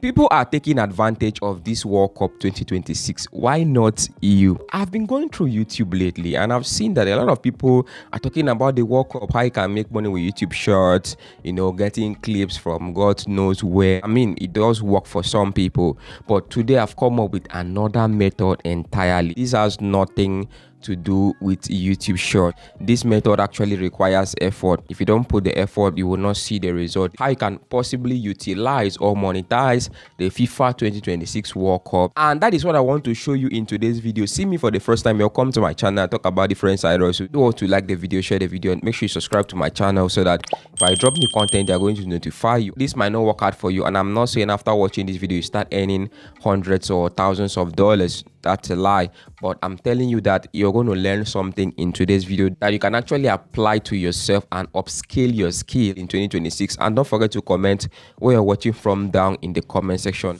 People are taking advantage of this World Cup 2026. Why not you? I've been going through YouTube lately and I've seen that a lot of people are talking about the World Cup, how you can make money with YouTube shorts, getting clips from God knows where. I mean, it does work for some people, but today I've come up with another method entirely. This has nothing to do with YouTube short. This method actually requires effort. If you don't put the effort, you will not see the result. How you can possibly utilize or monetize the FIFA 2026 World Cup, and that is what I want to show you in today's video. See me for the first time, welcome to my channel. I talk about different side hustles. Do want to like the video, share the video, and make sure you subscribe to my channel so that if I drop new content, they are going to notify you. This might not work out for you, and I'm not saying after watching this video you start earning hundreds or thousands of dollars. That's a lie, but I'm telling you that you're going to learn something in today's video that you can actually apply to yourself and upscale your skill in 2026. And don't forget to comment where you're watching from down in the comment section.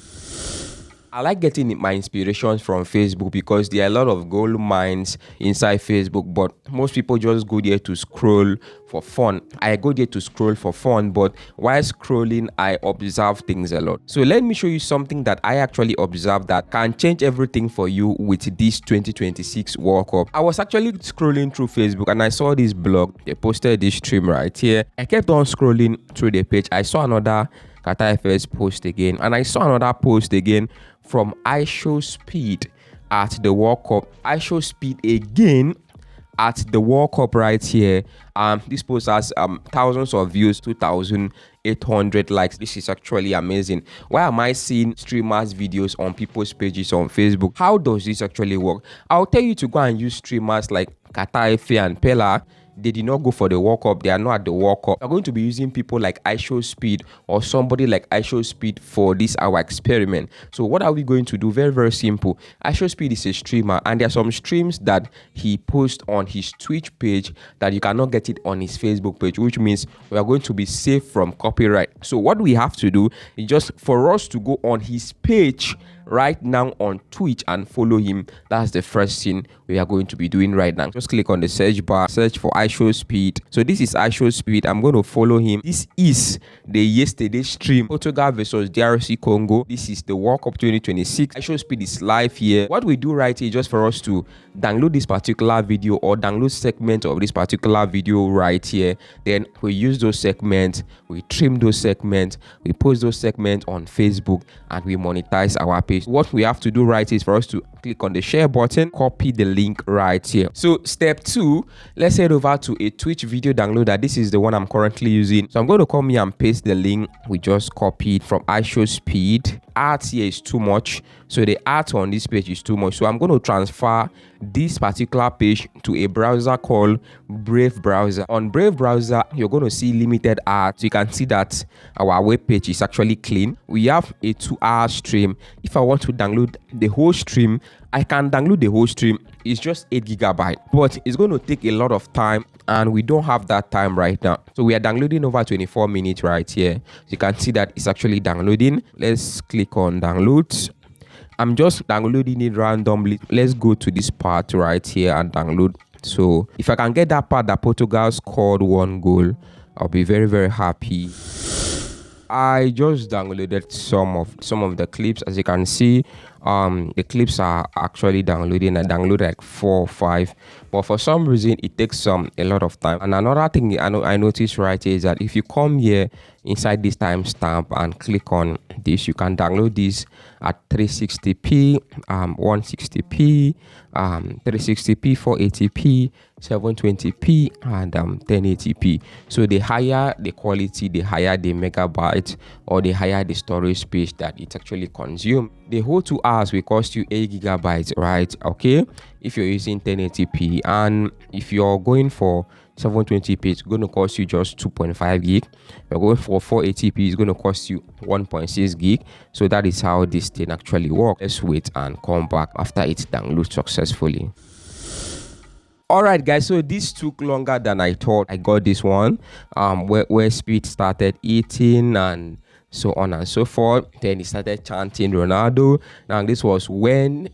I like getting my inspirations from Facebook because there are a lot of gold mines inside Facebook, but most people just go there to scroll for fun. I go there to scroll for fun, but while scrolling, I observe things a lot. So let me show you something that I actually observed that can change everything for you with this 2026 World Cup. I was actually scrolling through Facebook and I saw this blog. They posted this stream right here. I kept on scrolling through the page. I saw another Qatar FS post again, and I saw another post again from iShowSpeed at the World Cup. iShowSpeed again at the World Cup right here. This post has thousands of views, 2,800 likes. This is actually amazing. Why am I seeing streamers videos on people's pages on Facebook? How does this actually work? I'll tell you to go and use streamers like Qatar FA and Pella. They did not go for the World Cup. They are not at the World Cup. We're going to be using people like iShowSpeed or somebody like iShowSpeed for this our experiment. So what are we going to do? Very, very simple. iShowSpeed is a streamer, and there are some streams that he posts on his Twitch page that you cannot get it on his Facebook page, which means we are going to be safe from copyright. So what we have to do is just for us to go on his page right now on Twitch and follow him. That's the first thing we are going to be doing right now. Just click on the search bar, search for iShowSpeed. So this is iShowSpeed. I'm going to follow him. This is the yesterday stream, Portugal versus DRC Congo. This is the World Cup 2026. iShowSpeed is live here. What we do right here is just for us to download this particular video or download segments of this particular video right here. Then we use those segments, we trim those segments, we post those segments on Facebook, and we monetize our page. What we have to do right is for us to click on the share button, copy the link right here. So step 2, let's head over to a Twitch video downloader. This is the one I'm currently using. So I'm going to come here and paste the link we just copied from iShowSpeed. Art here is too much, so the art on this page is too much. So I'm going to transfer this particular page to a browser called Brave Browser. On Brave Browser, you're going to see limited art. So you can see that our web page is actually clean. We have a 2-hour stream. If I want to download the whole stream, I can download the whole stream. It's just 8 GB, but it's going to take a lot of time, and we don't have that time right now. So we are downloading over 24 minutes right here. So you can see that it's actually downloading. Let's click on download. I'm just downloading it randomly. Let's go to this part right here and download. So if I can get that part that Portugal scored 1 goal, I'll be very, very happy. I just downloaded some of the clips. As you can see, the clips are actually downloading. I downloaded like 4 or 5, but for some reason it takes a lot of time. And another thing I noticed right here is that if you come here inside this timestamp and click on this, you can download this at 360p, 160p, 360p, 480p, 720p, and 1080p. So the higher the quality, the higher the megabyte or the higher the storage space that it actually consumes. The whole 2 hours will cost you 8 GB, right? Okay, if you're using 1080p, and if you're going for 720p, it's going to cost you just 2.5 gig. You're going for 480p, it's going to cost you 1.6 gig. So that is how this thing actually works. Let's wait and come back after it downloads successfully. Alright guys, so this took longer than I thought. I got this one where speed started eating, and so on and so forth. Then he started chanting Ronaldo. Now this was when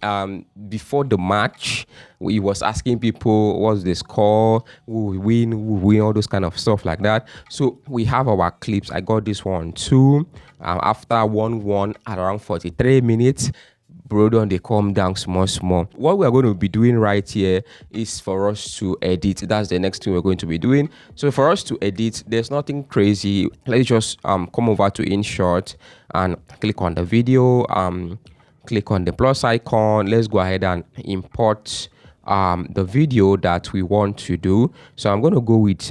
before the match he was asking people what's the score, who will win, all those kind of stuff like that. So we have our clips. I got this one too. After 1-1 at around 43 minutes, Brodon, they calm down small. What we are going to be doing right here is for us to edit. That's the next thing we're going to be doing. So for us to edit, there's nothing crazy. Let's just come over to InShot and click on the video. Click on the plus icon. Let's go ahead and import the video that we want to do. So I'm going to go with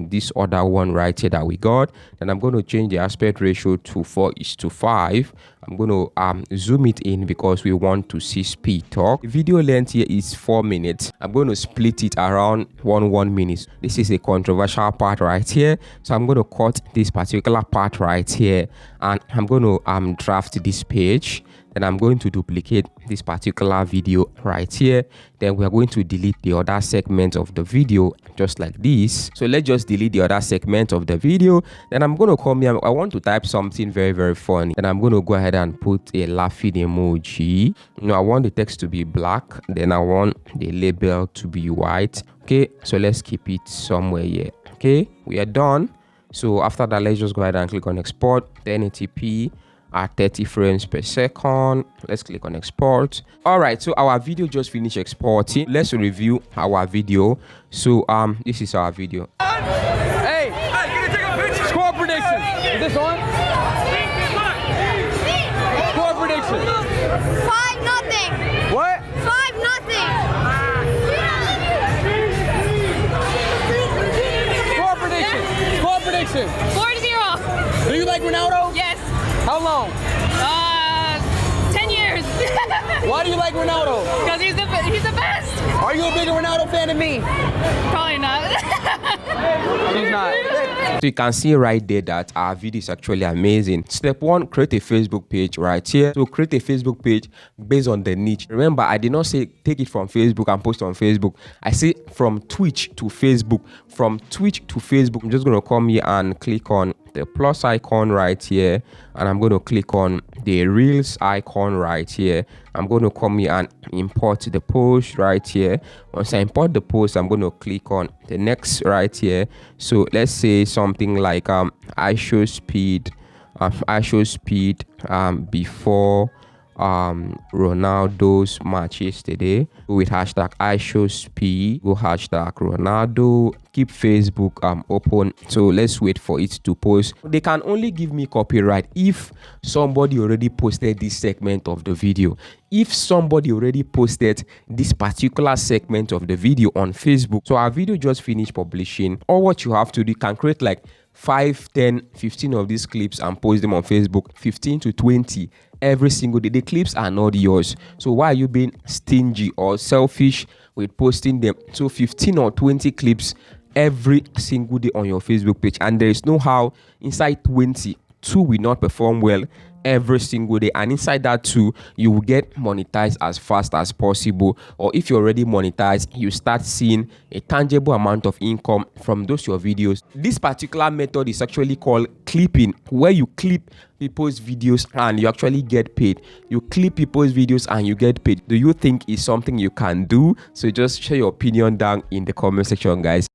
this other one right here that we got. Then I'm going to change the aspect ratio to 4:5. I'm going to zoom it in because we want to see speed talk. The video length here is 4 minutes. I'm going to split it around 1 minute. This is a controversial part right here, so I'm going to cut this particular part right here, and I'm going to draft this page. Then I'm going to duplicate this particular video right here. Then we are going to delete the other segment of the video just like this. So let's just delete the other segment of the video. Then I'm going to come here. I want to type something very funny. Then I'm going to go ahead and put a laughing emoji. I want the text to be black. Then I want the label to be white. Okay, so let's keep it somewhere here. Okay, we are done. So after that, let's just go ahead and click on export 1080p at 30 frames per second. Let's click on export. All right, so our video just finished exporting. Let's review our video. So this is our video. Hey, can you take a picture? Score prediction. Is this on? Score prediction. 5-0. What? 5-0. Score prediction. Score prediction. 4-0. Do you like Ronaldo? Yes. How long? 10 years. Why do you like Ronaldo? Because he's the best. Are you a bigger Ronaldo fan than me? Probably not. She's not. So you can see right there that our video is actually amazing. Step 1, create a Facebook page right here. So create a Facebook page based on the niche. Remember, I did not say take it from Facebook and post on Facebook. I say from Twitch to Facebook. From Twitch to Facebook. I'm just going to come here and click on the plus icon right here, and I'm going to click on the reels icon right here. I'm going to come here and import the post right here. Once I import the post, I'm going to click on the next right here. So let's say something like I show speed before Ronaldo's match yesterday with hashtag I show speed, go hashtag Ronaldo, keep Facebook open. So let's wait for it to post. They can only give me copyright if somebody already posted this segment of the video. If somebody already posted this particular segment of the video on Facebook. So our video just finished publishing. All what you have to do, you can create like 5, 10, 15 of these clips and post them on Facebook. 15 to 20 every single day. The clips are not yours. So why are you being stingy or selfish with posting them? So 15 or 20 clips every single day on your Facebook page, and there is no how inside 20, 2 will not perform well every single day, and inside that too you will get monetized as fast as possible. Or if you're already monetized, you start seeing a tangible amount of income from those your videos. This particular method is actually called clipping, where you clip people's videos and you actually get paid. You clip people's videos and you get paid. Do you think it's something you can do? So just share your opinion down in the comment section, guys.